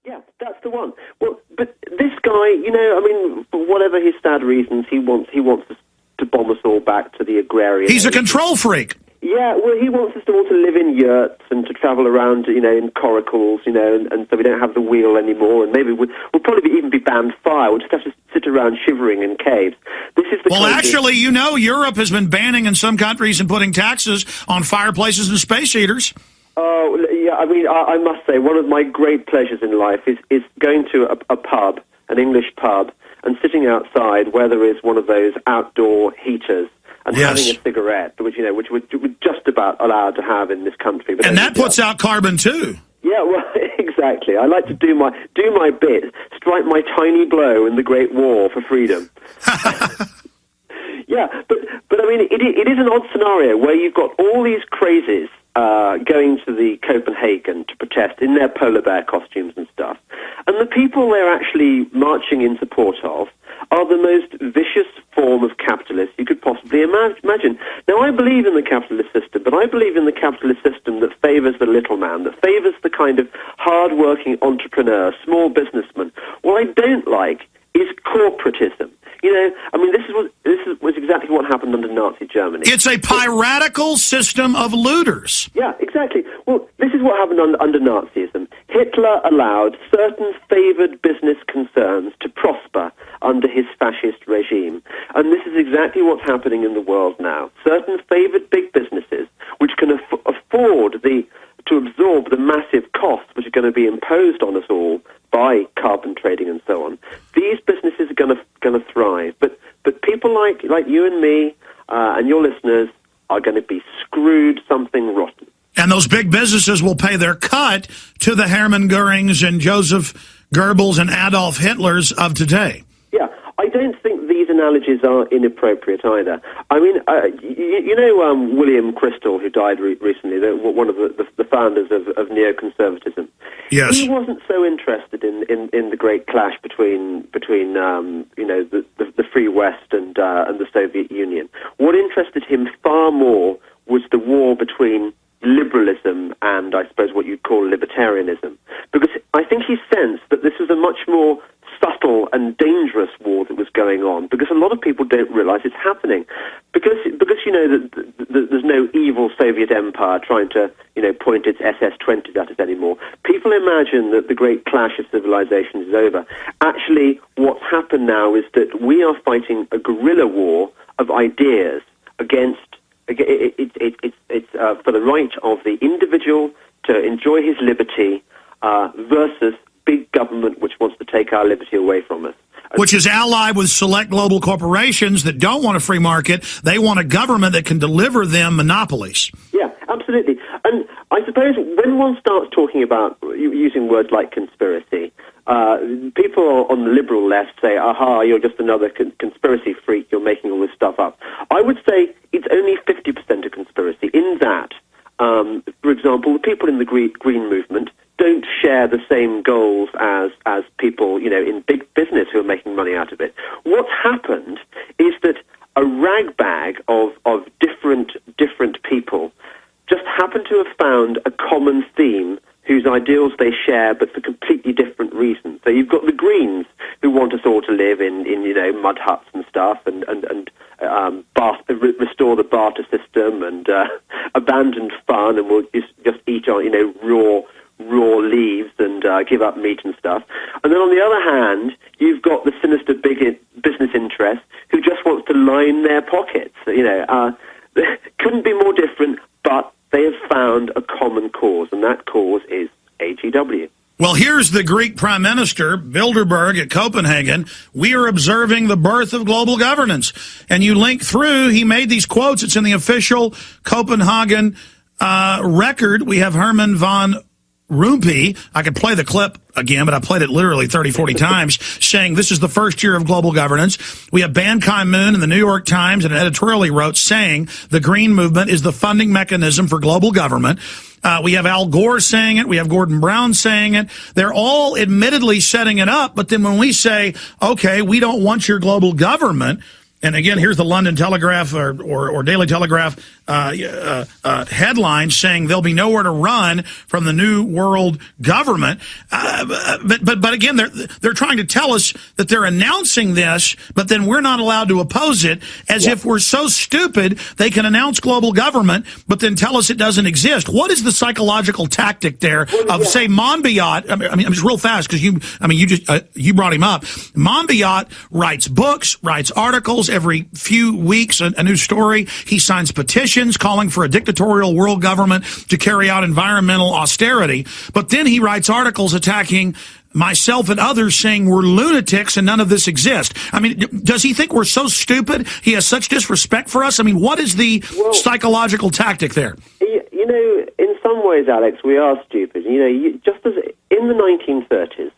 Yeah, that's the one. Well, but this guy, you know, I mean, for whatever his sad reasons, he wants us to bomb us all back to the agrarian. He's a control freak. Yeah, well, he wants us all to live in yurts and to travel around, you know, in coracles, you know, and so we don't have the wheel anymore, and maybe we'll probably even be banned fire. We'll just have to sit around shivering in caves. This is the well, actually, you know, Europe has been banning in some countries and putting taxes on fireplaces and space heaters. Oh, yeah, I mean, I must say, one of my great pleasures in life is going to a pub, an English pub, and sitting outside where there is one of those outdoor heaters and having a cigarette, which we're just about allowed to have in this country. But and that puts out carbon, too. Yeah, well, exactly. I like to do my bit, strike my tiny blow in the Great War for freedom. Yeah, but I mean, it is an odd scenario where you've got all these crazies going to the Copenhagen to protest in their polar bear costumes and stuff, and the people they're actually marching in support of are the most vicious form of capitalists you could possibly imagine. Now, I believe in the capitalist system, but I believe in the capitalist system that favors the little man, that favors the kind of hard-working entrepreneur, small businessman. What I don't like is corporatism. You know, I mean, this was exactly what happened under Nazi Germany. It's a piratical system of looters. Yeah, exactly. Well, this is what happened under Nazism. Hitler allowed certain favored business concerns to prosper under his fascist regime. And this is exactly what's happening in the world now. Certain favored big businesses, which can afford to absorb the massive costs which are going to be imposed on us all by carbon trading and so on, these businesses are going to thrive. But people like you and me and your listeners are going to be screwed something rotten. And those big businesses will pay their cut to the Hermann Goerings and Joseph Goebbels and Adolf Hitlers of today. Yeah, I don't think these analogies are inappropriate either. I mean, you know William Crystal, who died recently, one of the founders of neoconservatism. Yes. He wasn't so interested in the great clash between you know, the Free West and the Soviet Union. What interested him far more was the war between liberalism and, I suppose, what you'd call libertarianism. Because I think he sensed that this was a much more subtle and dangerous war that was going on, because a lot of people don't realize it's happening. Because you know, that there's no evil Soviet empire trying to, you know, point its SS-20s at us anymore. People imagine that the great clash of civilizations is over. Actually, what's happened now is that we are fighting a guerrilla war of ideas against it's for the right of the individual to enjoy his liberty versus big government which wants to take our liberty away from us. Which is allied with select global corporations that don't want a free market. They want a government that can deliver them monopolies. Yeah, absolutely. And I suppose when one starts talking about using words like conspiracy, people on the liberal left say, aha, you're just another conspiracy freak, you're making all this stuff up. I would say it's only 50% a conspiracy in that, for example, the people in the green movement don't share the same goals as people, you know, in big business who are making money out of it. What's happened is that a ragbag of different people just happen to have found a common theme whose ideals they share, but for completely different reasons. So you've got the Greens, who want us all to live in you know, mud huts and stuff, and restore the barter system, and abandon fun, and we'll just eat our, you know, raw leaves and give up meat and stuff. And then on the other hand, you've got the sinister big business interests who just wants to line their pockets. You know, couldn't be more different, but they have found a common cause, and that cause is AGW. Well, here's the Greek Prime Minister, Bilderberg, at Copenhagen. We are observing the birth of global governance. And you link through, he made these quotes. It's in the official Copenhagen record. We have Herman von Rompuy, I could play the clip again, but I played it literally 30, 40 times, saying this is the first year of global governance. We have Ban Ki-moon in the New York Times, an editorial he wrote, saying the Green Movement is the funding mechanism for global government. We have Al Gore saying it. We have Gordon Brown saying it. They're all admittedly setting it up, but then when we say, okay, we don't want your global government, And again, here's the London Telegraph or Daily Telegraph headline saying there'll be nowhere to run from the New World Government. But again, they're trying to tell us that they're announcing this, but then we're not allowed to oppose it, as if we're so stupid they can announce global government, but then tell us it doesn't exist. What is the psychological tactic there of, say, Monbiot? I mean, just real fast, because you brought him up. Monbiot writes books, writes articles. Every few weeks, a new story. He signs petitions calling for a dictatorial world government to carry out environmental austerity. But then he writes articles attacking myself and others, saying we're lunatics and none of this exists. I mean, does he think we're so stupid? He has such disrespect for us? I mean, what is the psychological tactic there? You know, in some ways, Alex, we are stupid. You know, just as in the 1930s,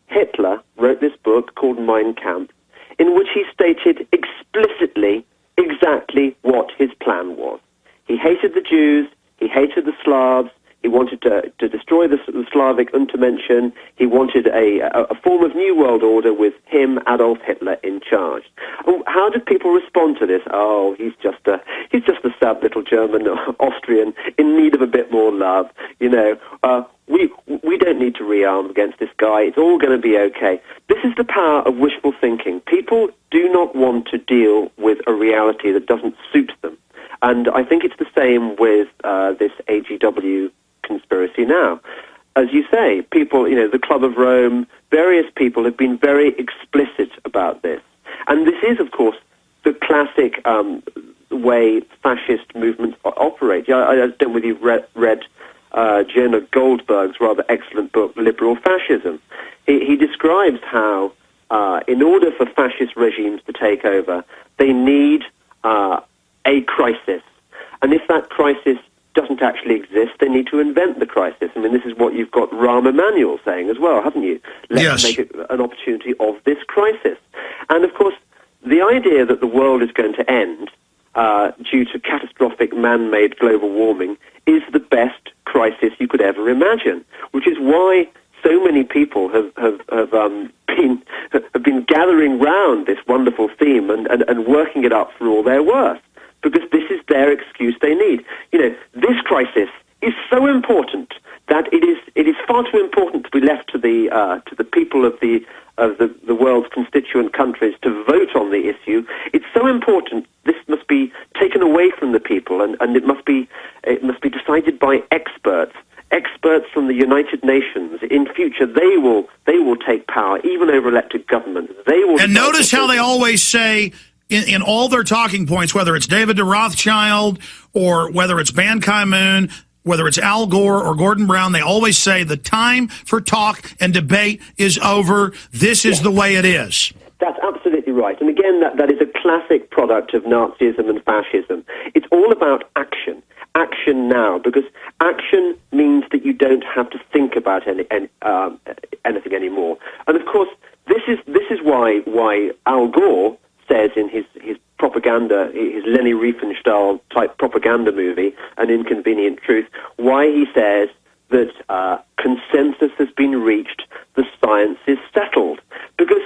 Hitler wrote this book called Mein Kampf, in which he stated explicitly exactly what his plan was. He hated the Jews, he hated the Slavs, he wanted to destroy the Slavic Untermenschen, he wanted a form of new world order with him, Adolf Hitler, in charge. How did people respond to this? Oh, he's just a sad little German Austrian in need of a bit more love. You know, we don't need to rearm against this guy. It's all going to be okay. This is the power of wishful thinking. People do not want to deal with a reality that doesn't suit them. And I think it's the same with this AGW conspiracy now. As you say, people, you know, the Club of Rome, various people have been very explicit about this. And this is, of course, the classic way fascist movements operate. I don't know whether you've read Jonah Goldberg's rather excellent book, Liberal Fascism. He describes how, in order for fascist regimes to take over, they need a crisis. And if that crisis doesn't actually exist, they need to invent the crisis. I mean, this is what you've got Rahm Emanuel saying as well, haven't you? Let's make it an opportunity of this crisis. And, of course, the idea that the world is going to end due to catastrophic man-made global warming is the best crisis you could ever imagine, which is why so many people have been gathering round this wonderful theme and working it up for all they're worth, because this is their excuse they need. You know, this crisis is so important that it is far too important to be left to the people of the world's constituent countries to vote on the issue. It's so important this must be taken away from the people, and it must be decided by experts from the United Nations. In future, they will take power, even over elected governments. They will. And notice how they always say in all their talking points, whether it's David de Rothschild or whether it's Ban Ki-moon, whether it's Al Gore or Gordon Brown, they always say the time for talk and debate is over. This is the way it is. That's absolutely right. And again, that is a classic product of Nazism and fascism. It's all about action. Action now, because action means that you don't have to think about anything anymore. And of course, this is why Al Gore says in his propaganda, his Leni Riefenstahl type propaganda movie, An Inconvenient Truth, why he says that consensus has been reached, the science is settled. Because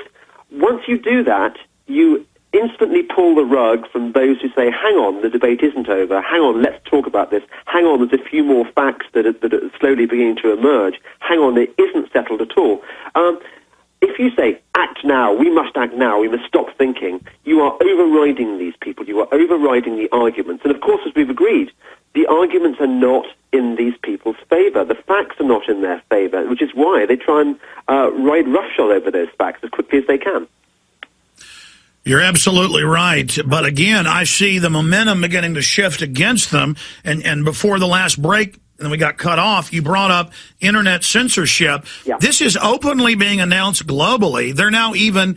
once you do that, you instantly pull the rug from those who say, hang on, the debate isn't over, hang on, let's talk about this, hang on, there's a few more facts that are slowly beginning to emerge, hang on, it isn't settled at all. If you say, act now, we must stop thinking, you are overriding these people, you are overriding the arguments. And of course, as we've agreed, the arguments are not in these people's favor. The facts are not in their favor, which is why they try and ride roughshod over those facts as quickly as they can. You're absolutely right. But again, I see the momentum beginning to shift against them. And before the last break, and we got cut off, you brought up internet censorship. Yeah. This is openly being announced globally. They're now even,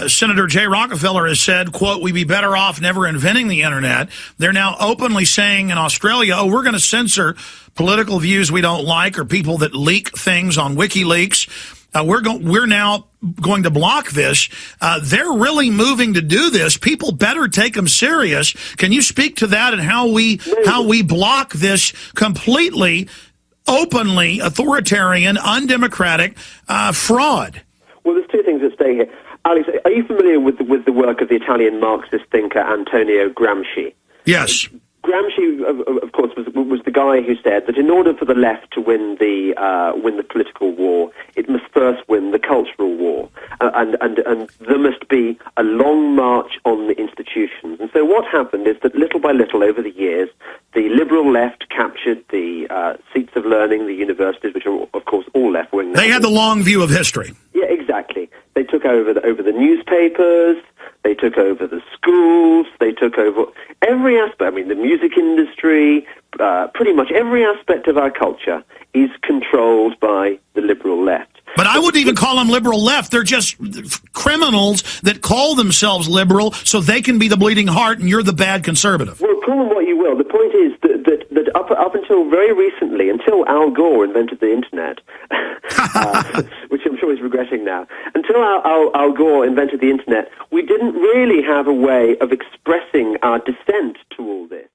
Senator Jay Rockefeller has said, quote, we'd be better off never inventing the internet. They're now openly saying in Australia, oh, we're going to censor political views we don't like or people that leak things on WikiLeaks. We're now going to block this. They're really moving to do this. People better take them serious. Can you speak to that and how we block this completely, openly authoritarian, undemocratic fraud? Well, there's two things at stake here. Alex, are you familiar with the work of the Italian Marxist thinker Antonio Gramsci? Yes. Gramsci, of course, was the guy who said that in order for the left to win the political war, it must first win the cultural war, and there must be a long march on the institutions. And so what happened is that little by little over the years, the liberal left captured the seats of learning, the universities, which are of course all left wing. They had the long view of history. Yeah, exactly. They took over the newspapers. They took over the schools. They took over every aspect. I mean, the music industry, pretty much every aspect of our culture is controlled by the liberal left. But I wouldn't even call them liberal left. They're just criminals that call themselves liberal so they can be the bleeding heart and you're the bad conservative. Well, call them what you will. The point is that up until very recently, until Al Gore invented the Internet, which I'm sure he's regretting now, until Al Gore invented the Internet, we didn't really have a way of expressing our dissent to all this.